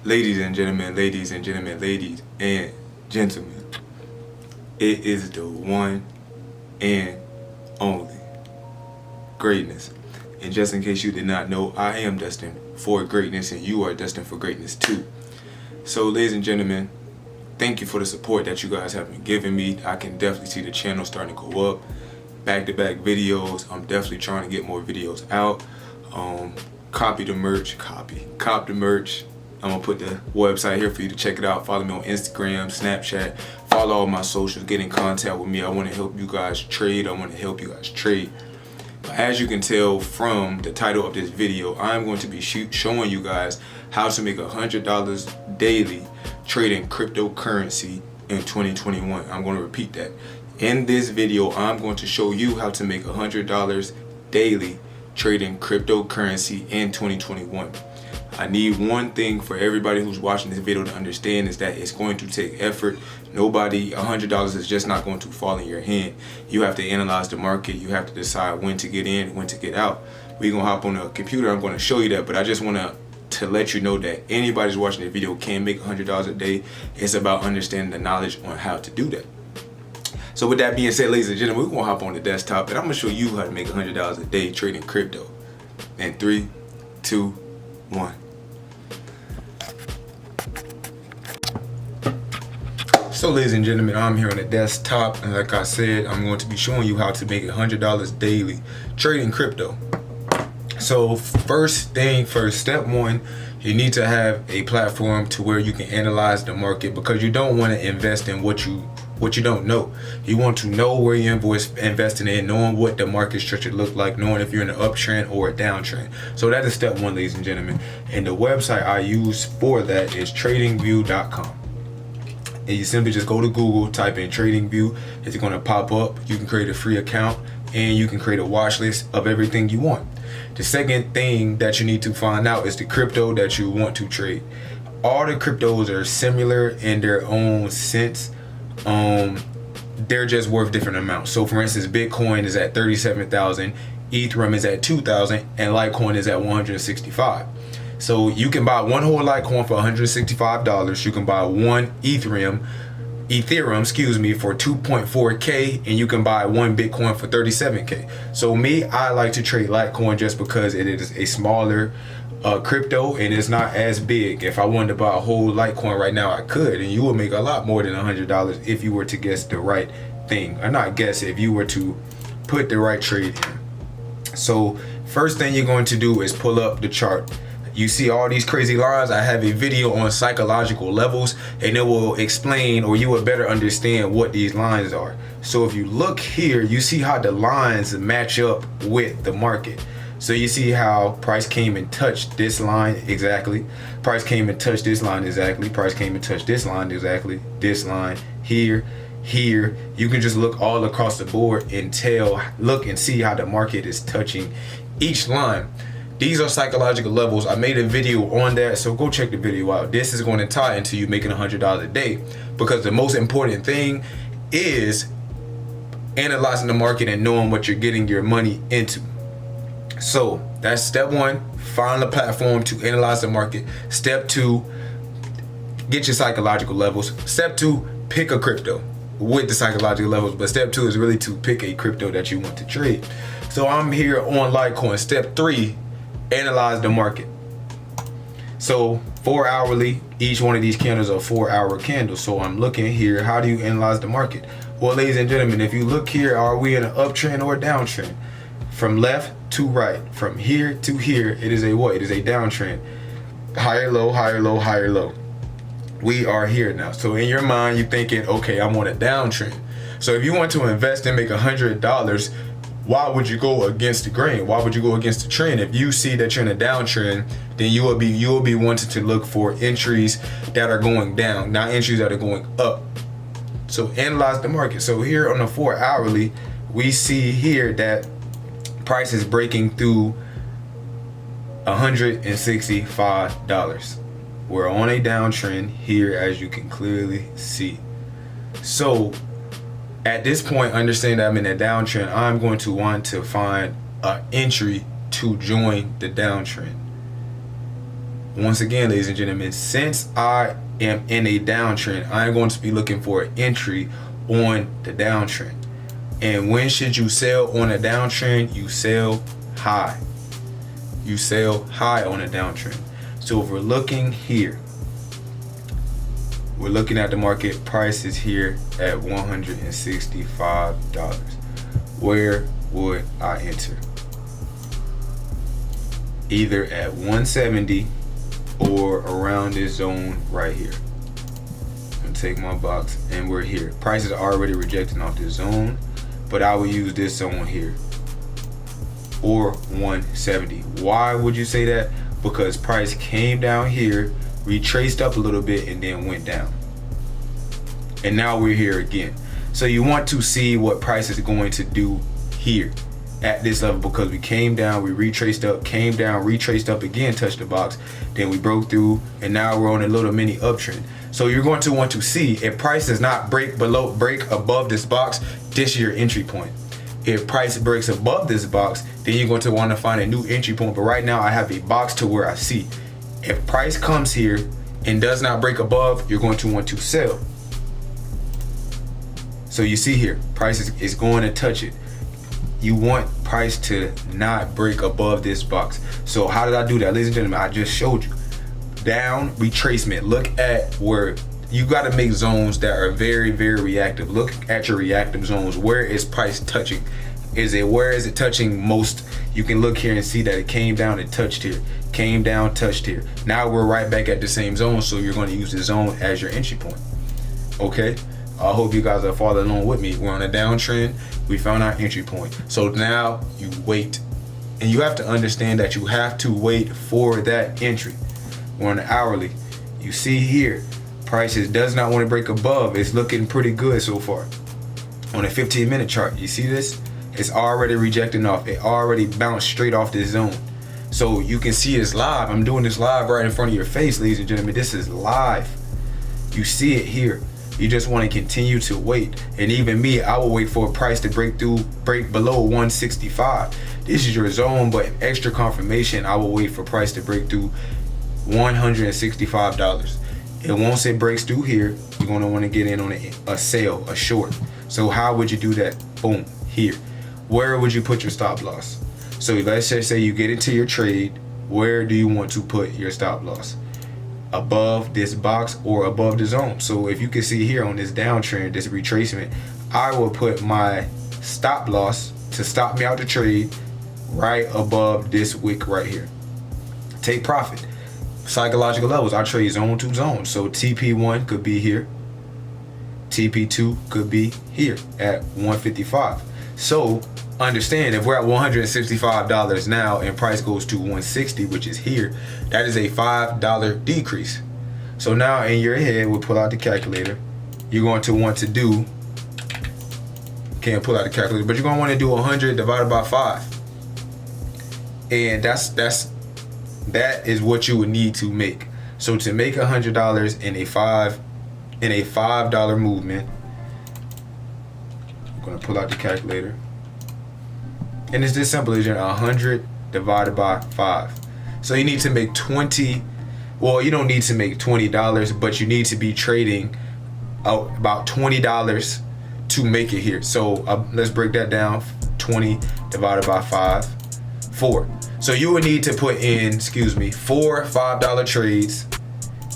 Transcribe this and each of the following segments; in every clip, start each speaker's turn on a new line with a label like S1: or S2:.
S1: Ladies and gentlemen, ladies and gentlemen, it is the one and only greatness. And just in case you did not know, I am destined for greatness and you are destined for greatness too. So ladies and gentlemen, thank you for the support that you guys have been giving me. I can definitely see the channel starting to go up. Back-to-back videos. I'm definitely trying to get more videos out. Cop the merch. I'm gonna put the website here for you to check it out. Follow me on Instagram, Snapchat, follow all my socials, get in contact with me. I want to help you guys trade. But as you can tell from the title of this video, I'm going to be showing you guys how to make $100 daily trading cryptocurrency in 2021. I'm going to repeat that. In this video, I'm going to show you how to make $100 daily trading cryptocurrency in 2021. I need one thing for everybody who's watching this video to understand is that it's going to take effort. $100 is just not going to fall in your hand. You have to analyze the market. You have to decide when to get in, when to get out. We're going to hop on the computer. I'm going to show you that, but I just want to let you know that anybody who's watching the video can make $100 a day. It's about understanding the knowledge on how to do that. So with that being said, ladies and gentlemen, we're going to hop on the desktop and I'm going to show you how to make $100 a day trading crypto. In 3, 2, 1. So ladies and gentlemen, I'm here on the desktop, and like I said, I'm going to be showing you how to make $100 daily trading crypto. So first thing first, step one, you need to have a platform to where you can analyze the market, because you don't want to invest in what you don't know. You want to know where you're investing in, knowing what the market structure look like, knowing if you're in an uptrend or a downtrend. So that is step one, ladies and gentlemen. And the website I use for that is tradingview.com. And you simply just go to Google, type in TradingView. It's going to pop up. You can create a free account and you can create a watch list of everything you want. The second thing that you need to find out is the crypto that you want to trade. All the cryptos are similar in their own sense. They're just worth different amounts. So for instance, Bitcoin is at 37,000, Ethereum is at 2,000, and Litecoin is at 165. So you can buy one whole Litecoin for $165. You can buy one Ethereum, for 2.4K, and you can buy one Bitcoin for 37K. So me, I like to trade Litecoin just because it is a smaller crypto and it's not as big. If I wanted to buy a whole Litecoin right now, I could, and you would make a lot more than $100 if you were to guess the right thing, or not guess, if you were to put the right trade in. So first thing you're going to do is pull up the chart. You see all these crazy lines. I have a video on psychological levels and it will explain, or you will better understand what these lines are. So if you look here, you see how the lines match up with the market. So you see how price came and touched this line exactly. Price came and touched this line exactly. Price came and touched this line exactly. This line here. You can just look all across the board and look and see how the market is touching each line. These are psychological levels. I made a video on that, so go check the video out. This is going to tie into you making $100 a day, because the most important thing is analyzing the market and knowing what you're getting your money into. So that's step one, find a platform to analyze the market. Step two, get your psychological levels. Step two, pick a crypto with the psychological levels, but step two is really to pick a crypto that you want to trade. So I'm here on Litecoin. Step three, analyze the market. So 4 hourly, each one of these candles are 4-hour candles. So I'm looking here, how do you analyze the market? Well, ladies and gentlemen, if you look here, are we in an uptrend or a downtrend? From left to right, from here to here, it is a what? It is a downtrend. Higher low, higher low, higher low. We are here now. So in your mind, you're thinking, okay, I'm on a downtrend. So if you want to invest and make $100, why would you go against the grain? Why would you go against the trend? If you see that you're in a downtrend, then you will be wanting to look for entries that are going down, not entries that are going up. So analyze the market. So here on the 4 hourly, we see here that price is breaking through $165. We're on a downtrend here, as you can clearly see. So at this point, understand that I'm in a downtrend. I'm going to want to find an entry to join the downtrend. once again, ladies and gentlemen, since I am in a downtrend, I am going to be looking for an entry on the downtrend. And when should you sell on a downtrend? You sell high. You sell high on a downtrend. So if we're looking here, we're looking at the market prices here at $165. Where would I enter? Either at 170 or around this zone right here. I'm gonna take my box and we're here. Prices are already rejecting off this zone, but I will use this zone here or 170. Why would you say that? Because price came down here, retraced up a little bit, and then went down. And now we're here again. So you want to see what price is going to do here at this level, because we came down, we retraced up, came down, retraced up again, touched the box, then we broke through, and now we're on a little mini uptrend. So you're going to want to see if price does not break above this box, this is your entry point. If price breaks above this box, then you're going to want to find a new entry point. But right now I have a box to where I see if price comes here and does not break above, you're going to want to sell. So you see here, price is going to touch it. You want price to not break above this box. So how did I do that? Ladies and gentlemen, I just showed you. Down retracement. Look at where you got to make zones that are very, very reactive. Look at your reactive zones. Where is price touching? Where is it touching most? You can look here and see that it came down and touched here. Came down, touched here. Now we're right back at the same zone. So you're going to use the zone as your entry point. Okay. I hope you guys are following along with me. We're on a downtrend. We found our entry point. So now you wait. And you have to understand that you have to wait for that entry. We're on the hourly. You see here, prices does not want to break above. It's looking pretty good so far. On a 15-minute chart, you see this? It's already rejecting off. It already bounced straight off this zone. So you can see it's live. I'm doing this live right in front of your face, ladies and gentlemen. This is live. You see it here. You just want to continue to wait. And even me, I will wait for a price to break below 165. This is your zone, but extra confirmation, I will wait for price to break through $165. And once it breaks through here, you're going to want to get in on a sale, a short. So how would you do that? Boom, here. Where would you put your stop loss? So let's just say you get into your trade. Where do you want to put your stop loss? Above this box or above the zone. So if you can see here on this downtrend, this retracement, I will put my stop loss to stop me out the trade right above this wick right here. Take profit. Psychological levels, I trade zone to zone. So TP1 could be here. TP2 could be here at 155. So understand, if we're at $165 now and price goes to 160, which is here, that is a $5 decrease. So now in your head, we'll pull out the calculator. You're going to want to do, can't pull out the calculator, but you're going to want to do 100 divided by 5. And that is what you would need to make. So to make $100 in a $5 movement, I'm going to pull out the calculator. And it's this simple as 100 divided by 5. So you need to make 20. Well, you don't need to make $20, but you need to be trading about $20 to make it here. So let's break that down. 20 divided by 5, 4. So you would need to put in, 4 $5 trades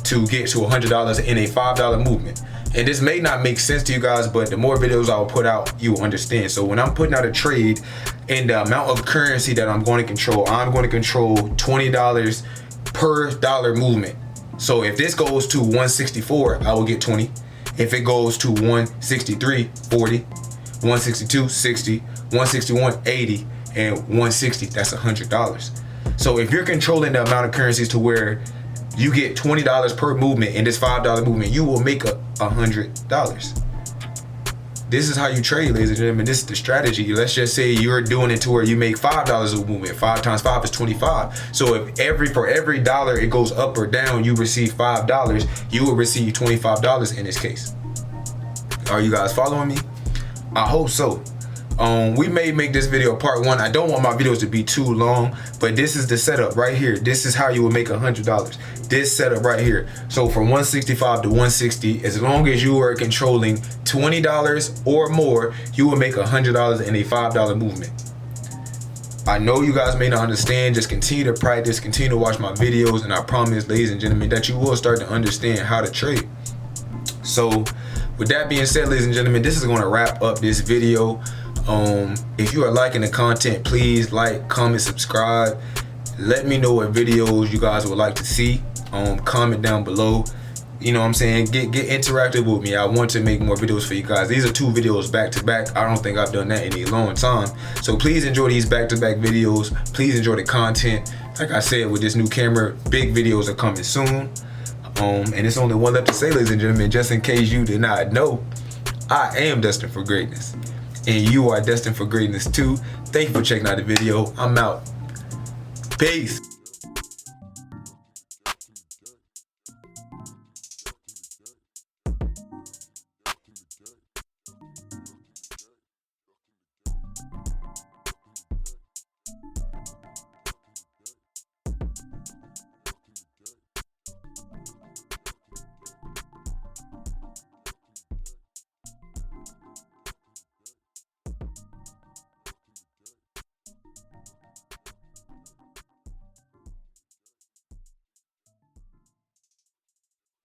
S1: to get to $100 in a $5 movement. And this may not make sense to you guys, but the more videos I will put out, you will understand. So when I'm putting out a trade and the amount of currency that I'm going to control, I'm going to control $20 per dollar movement. So if this goes to 164, I will get 20. If it goes to 163, 40, 162, 60, 161, 80, and 160, that's $100. So if you're controlling the amount of currencies to where you get $20 per movement in this $5 movement, you will make $100. This is how you trade, ladies and gentlemen. This is the strategy. Let's just say you're doing it to where you make $5 a movement. 5 times 5 is 25. So if for every dollar it goes up or down, you receive $5, you will receive $25 in this case. Are you guys following me? I hope so. We may make this video part 1. I don't want my videos to be too long, but this is the setup right here. This is how you will make $100. This setup right here. So from 165 to 160, as long as you are controlling $20 or more, you will make $100 in a $5 movement. I know you guys may not understand. Just continue to practice, continue to watch my videos, and I promise, ladies and gentlemen, that you will start to understand how to trade. So with that being said, ladies and gentlemen, this is going to wrap up this video. If you are liking the content, please like, comment, subscribe. Let me know what videos you guys would like to see. Comment down below. You know what I'm saying? Get interactive with me. I want to make more videos for you guys. These are 2 videos back to back. I don't think I've done that in a long time. So please enjoy these back to back videos. Please enjoy the content. Like I said, with this new camera, big videos are coming soon. And it's only one left to say, ladies and gentlemen, just in case you did not know, I am destined for greatness. And you are destined for greatness too. Thank you for checking out the video. I'm out. Peace.